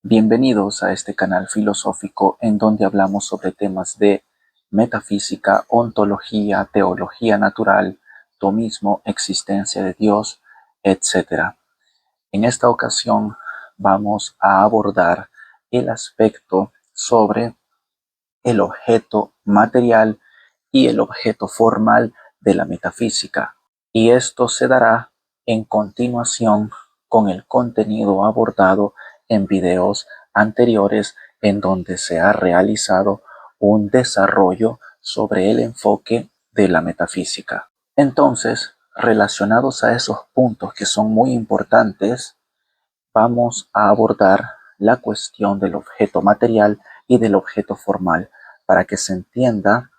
Bienvenidos a este canal filosófico en donde hablamos sobre temas de metafísica, ontología, teología natural, tomismo, existencia de Dios, etc. En esta ocasión vamos a abordar el aspecto sobre el objeto material y el objeto formal de la metafísica. Y esto se dará en continuación con el contenido abordado en videos anteriores en donde se ha realizado un desarrollo sobre el enfoque de la metafísica. Entonces, relacionados a esos puntos que son muy importantes, vamos a abordar la cuestión del objeto material y del objeto formal para que se entienda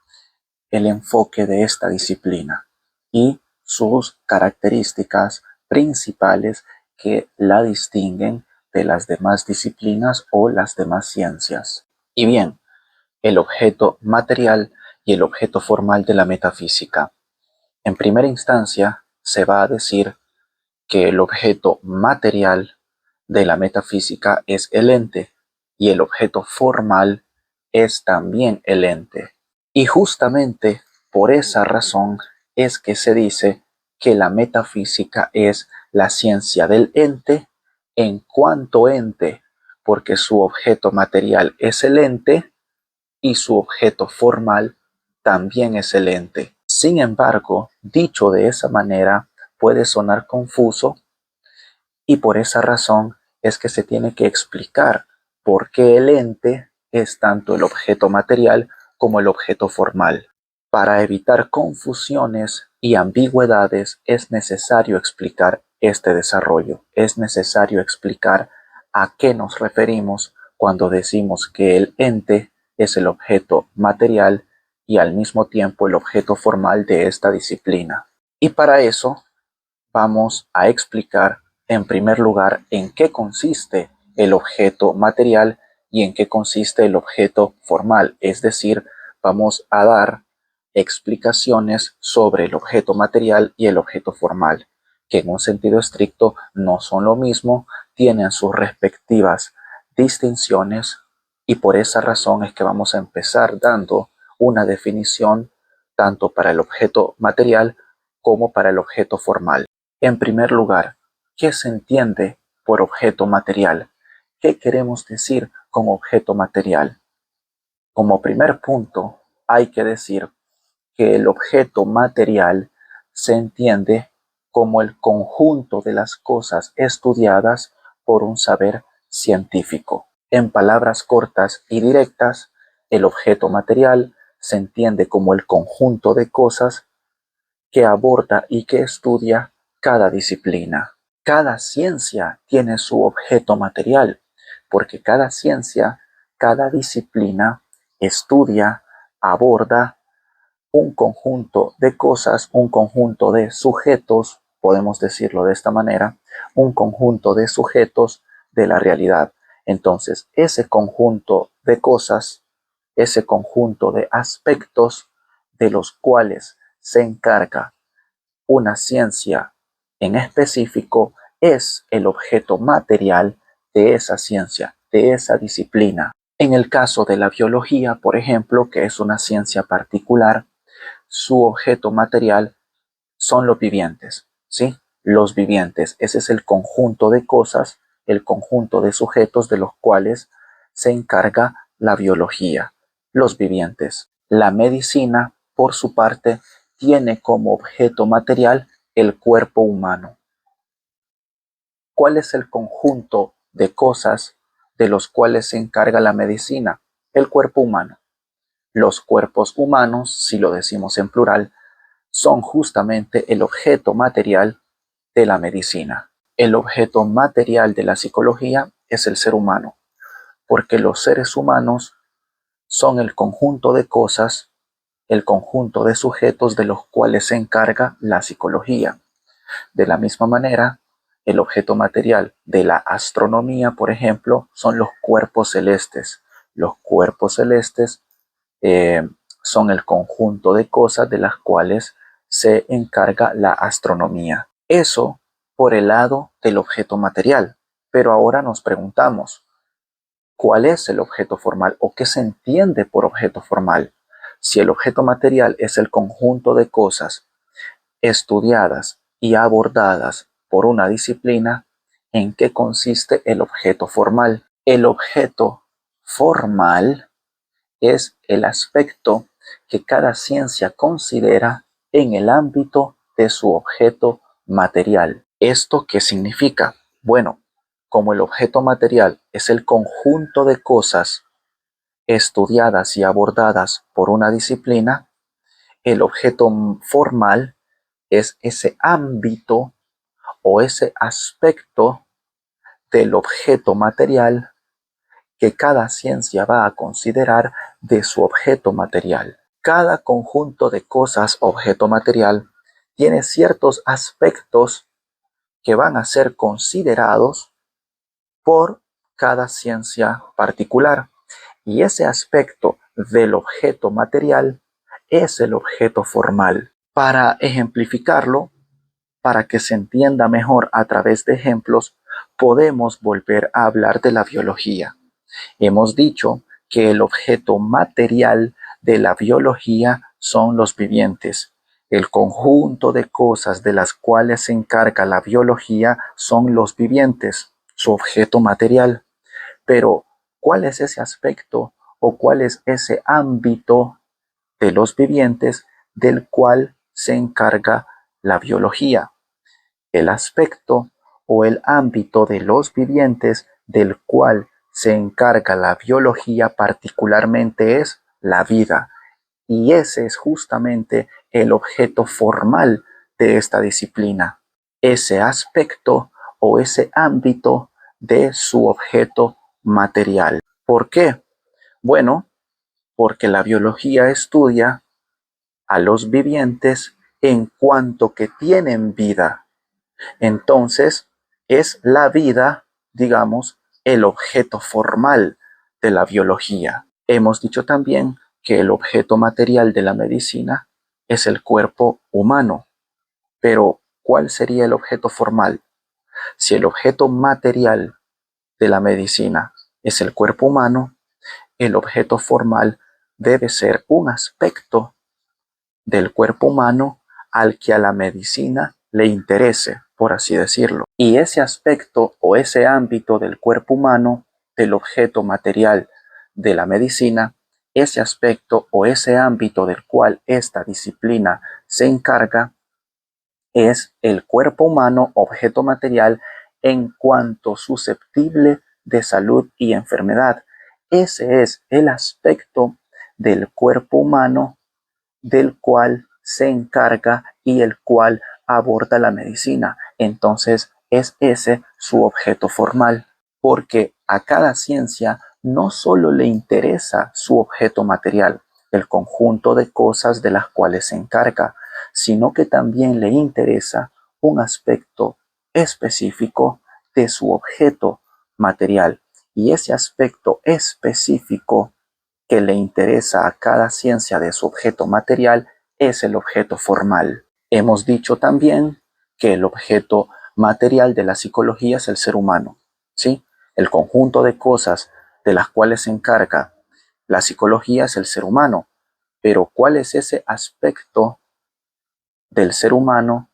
el enfoque de esta disciplina y sus características principales que la distinguen de las demás disciplinas o las demás ciencias. Y bien, el objeto material y el objeto formal de la metafísica. En primera instancia, se va a decir que el objeto material de la metafísica es el ente y el objeto formal es también el ente. Y justamente por esa razón es que se dice que la metafísica es la ciencia del ente en cuanto ente, porque su objeto material es el ente y su objeto formal también es el ente. Sin embargo, dicho de esa manera puede sonar confuso y por esa razón es que se tiene que explicar por qué el ente es tanto el objeto material como el objeto formal. Para evitar confusiones y ambigüedades es necesario explicar este desarrollo. Es necesario explicar a qué nos referimos cuando decimos que el ente es el objeto material y al mismo tiempo el objeto formal de esta disciplina. Y para eso vamos a explicar en primer lugar en qué consiste el objeto material y en qué consiste el objeto formal. Es decir, vamos a dar explicaciones sobre el objeto material y el objeto formal, que en un sentido estricto no son lo mismo, tienen sus respectivas distinciones y por esa razón es que vamos a empezar dando una definición tanto para el objeto material como para el objeto formal. En primer lugar, ¿qué se entiende por objeto material? ¿Qué queremos decir con objeto material? Como primer punto, hay que decir que el objeto material se entiende como el conjunto de las cosas estudiadas por un saber científico. En palabras cortas y directas, el objeto material se entiende como el conjunto de cosas que aborda y que estudia cada disciplina. Cada ciencia tiene su objeto material, porque cada ciencia, cada disciplina estudia, aborda un conjunto de cosas, un conjunto de sujetos, podemos decirlo de esta manera, un conjunto de sujetos de la realidad. Entonces, ese conjunto de cosas, ese conjunto de aspectos de los cuales se encarga una ciencia en específico es el objeto material de esa ciencia, de esa disciplina. En el caso de la biología, por ejemplo, que es una ciencia particular, su objeto material son los vivientes, ¿sí? Los vivientes, ese es el conjunto de cosas, el conjunto de sujetos de los cuales se encarga la biología, los vivientes. La medicina, por su parte, tiene como objeto material el cuerpo humano. ¿Cuál es el conjunto de cosas de los cuales se encarga la medicina? El cuerpo humano. Los cuerpos humanos, si lo decimos en plural, son justamente el objeto material de la medicina. El objeto material de la psicología es el ser humano, porque los seres humanos son el conjunto de cosas, el conjunto de sujetos de los cuales se encarga la psicología. De la misma manera, el objeto material de la astronomía, por ejemplo, son los cuerpos celestes. Los cuerpos celestes eh, son el conjunto de cosas de las cuales se encarga la astronomía. Eso por el lado del objeto material. Pero ahora nos preguntamos, ¿Cuál es el objeto formal o qué se entiende por objeto formal? Si el objeto material es el conjunto de cosas estudiadas y abordadas por una disciplina, ¿en qué consiste el objeto formal? El objeto formal es el aspecto que cada ciencia considera en el ámbito de su objeto material. ¿Esto qué significa? Bueno, como el objeto material es el conjunto de cosas estudiadas y abordadas por una disciplina, el objeto formal es ese ámbito o ese aspecto del objeto material que cada ciencia va a considerar de su objeto material. Cada conjunto de cosas objeto material tiene ciertos aspectos que van a ser considerados por cada ciencia particular. Y ese aspecto del objeto material es el objeto formal. Para ejemplificarlo, para que se entienda mejor a través de ejemplos, podemos volver a hablar de la biología. Hemos dicho que el objeto material de la biología son los vivientes. El conjunto de cosas de las cuales se encarga la biología son los vivientes, su objeto material. Pero, ¿cuál es ese aspecto o cuál es ese ámbito de los vivientes del cual se encarga la biología? El aspecto o el ámbito de los vivientes del cual se encarga la biología particularmente es la vida. Y ese es justamente el objeto formal de esta disciplina. Ese aspecto o ese ámbito de su objeto material. ¿Por qué? Bueno, porque la biología estudia a los vivientes en cuanto que tienen vida. Entonces, es la vida, digamos, el objeto formal de la biología. Hemos dicho también que el objeto material de la medicina es el cuerpo humano. Pero, ¿cuál sería el objeto formal? Si el objeto material de la medicina es el cuerpo humano, el objeto formal debe ser un aspecto del cuerpo humano al que a la medicina le interese, por así decirlo. Y ese aspecto o ese ámbito del cuerpo humano, del objeto material de la medicina, ese aspecto o ese ámbito del cual esta disciplina se encarga, es el cuerpo humano, objeto material, en cuanto susceptible de salud y enfermedad. Ese es el aspecto del cuerpo humano del cual se encarga y el cual aborda la medicina. Entonces es ese su objeto formal, porque a cada ciencia no solo le interesa su objeto material, el conjunto de cosas de las cuales se encarga, sino que también le interesa un aspecto específico de su objeto material. Y ese aspecto específico que le interesa a cada ciencia de su objeto material es el objeto formal. Hemos dicho también que el objeto material de la psicología es el ser humano, ¿sí? El conjunto de cosas de las cuales se encarga la psicología es el ser humano. Pero ¿cuál es ese aspecto del ser humano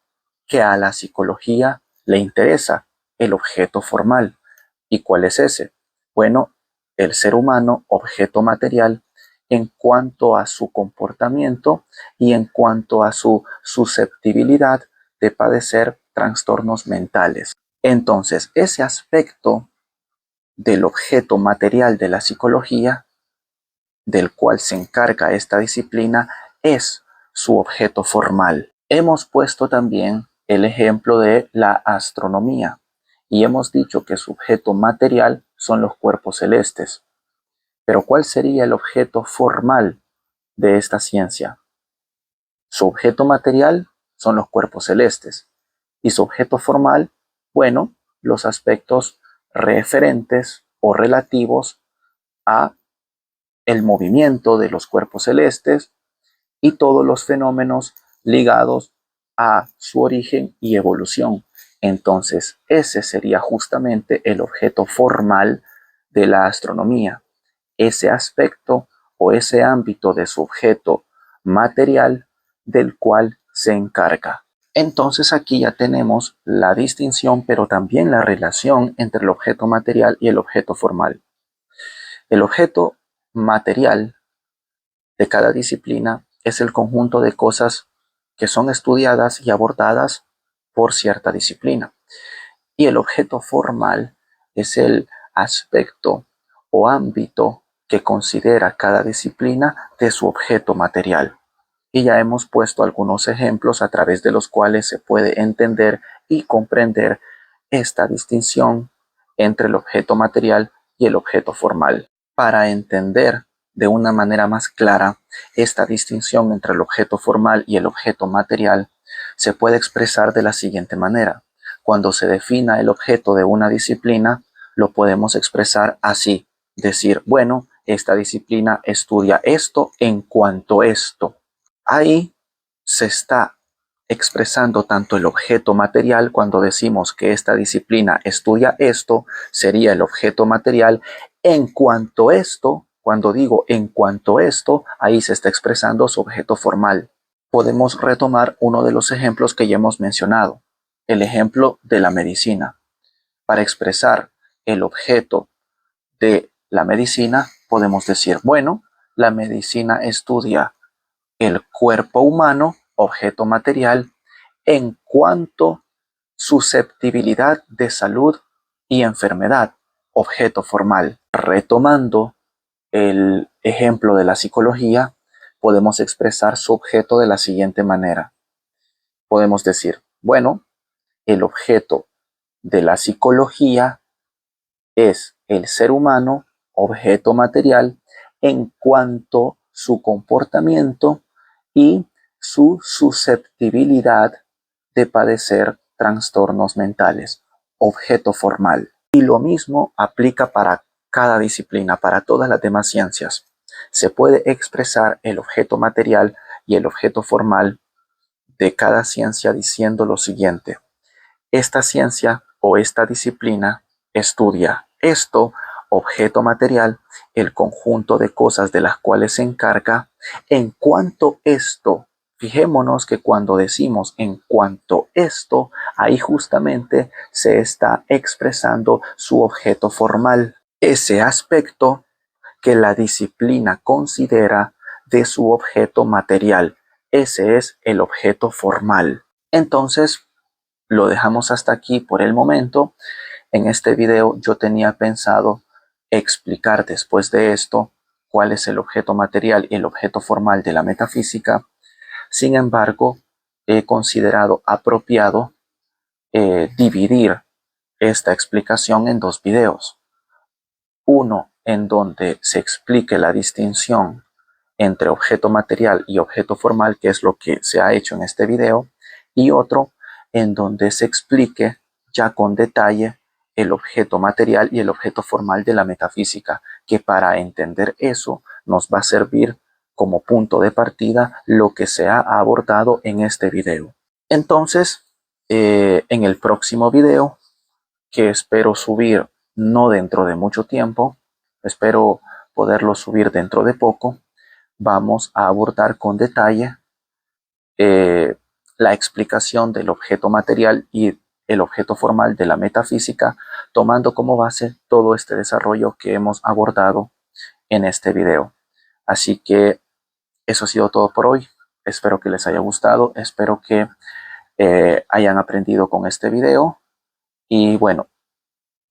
que a la psicología le interesa? El objeto formal. ¿Y cuál es ese? Bueno, el ser humano, objeto material, en cuanto a su comportamiento y en cuanto a su susceptibilidad de padecer trastornos mentales. Entonces, ese aspecto del objeto material de la psicología, del cual se encarga esta disciplina, es su objeto formal. Hemos puesto también el ejemplo de la astronomía y hemos dicho que su objeto material son los cuerpos celestes. Pero ¿cuál sería el objeto formal de esta ciencia? Su objeto material son los cuerpos celestes y su objeto formal, bueno, los aspectos referentes o relativos a el movimiento de los cuerpos celestes y todos los fenómenos ligados a su origen y evolución. Entonces, ese sería justamente el objeto formal de la astronomía, ese aspecto o ese ámbito de su objeto material del cual se encarga. Entonces aquí ya tenemos la distinción, pero también la relación entre el objeto material y el objeto formal. El objeto material de cada disciplina es el conjunto de cosas que son estudiadas y abordadas por cierta disciplina. Y el objeto formal es el aspecto o ámbito que considera cada disciplina de su objeto material. Y ya hemos puesto algunos ejemplos a través de los cuales se puede entender y comprender esta distinción entre el objeto material y el objeto formal. Para entender de una manera más clara esta distinción entre el objeto formal y el objeto material, se puede expresar de la siguiente manera. Cuando se defina el objeto de una disciplina, lo podemos expresar así, decir, bueno, esta disciplina estudia esto en cuanto a esto. Ahí se está expresando tanto el objeto material. Cuando decimos que esta disciplina estudia esto, sería el objeto material. En cuanto a esto, cuando digo en cuanto a esto, ahí se está expresando su objeto formal. Podemos retomar uno de los ejemplos que ya hemos mencionado, el ejemplo de la medicina. Para expresar el objeto de la medicina, podemos decir, bueno, la medicina estudia el cuerpo humano, objeto material, en cuanto susceptibilidad de salud y enfermedad, objeto formal. Retomando el ejemplo de la psicología, podemos expresar su objeto de la siguiente manera. Podemos decir, bueno, el objeto de la psicología es el ser humano, objeto material, en cuanto a su comportamiento y su susceptibilidad de padecer trastornos mentales, objeto formal. Y lo mismo aplica para cada disciplina, para todas las demás ciencias. Se puede expresar el objeto material y el objeto formal de cada ciencia diciendo lo siguiente. Esta ciencia o esta disciplina estudia esto, objeto material, el conjunto de cosas de las cuales se encarga. En cuanto esto, fijémonos que cuando decimos en cuanto esto, ahí justamente se está expresando su objeto formal, ese aspecto que la disciplina considera de su objeto material. Ese es el objeto formal. Entonces, lo dejamos hasta aquí por el momento. En este video yo tenía pensado explicar después de esto cuál es el objeto material y el objeto formal de la metafísica. Sin embargo, he considerado apropiado dividir esta explicación en dos videos. Uno en donde se explique la distinción entre objeto material y objeto formal, que es lo que se ha hecho en este video, y otro en donde se explique ya con detalle el objeto material y el objeto formal de la metafísica, que para entender eso nos va a servir como punto de partida lo que se ha abordado en este video. Entonces, en el próximo video, que espero subir no dentro de mucho tiempo, espero poderlo subir dentro de poco, vamos a abordar con detalle la explicación del objeto material y el objeto formal de la metafísica, tomando como base todo este desarrollo que hemos abordado en este video. Así que eso ha sido todo por hoy. Espero que les haya gustado, espero que hayan aprendido con este video y bueno,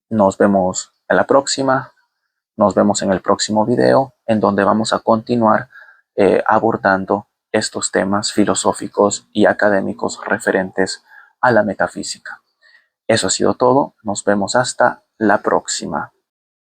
nos vemos a la próxima. Nos vemos en el próximo video en donde vamos a continuar abordando estos temas filosóficos y académicos referentes a la metafísica. Eso ha sido todo. Nos vemos hasta la próxima.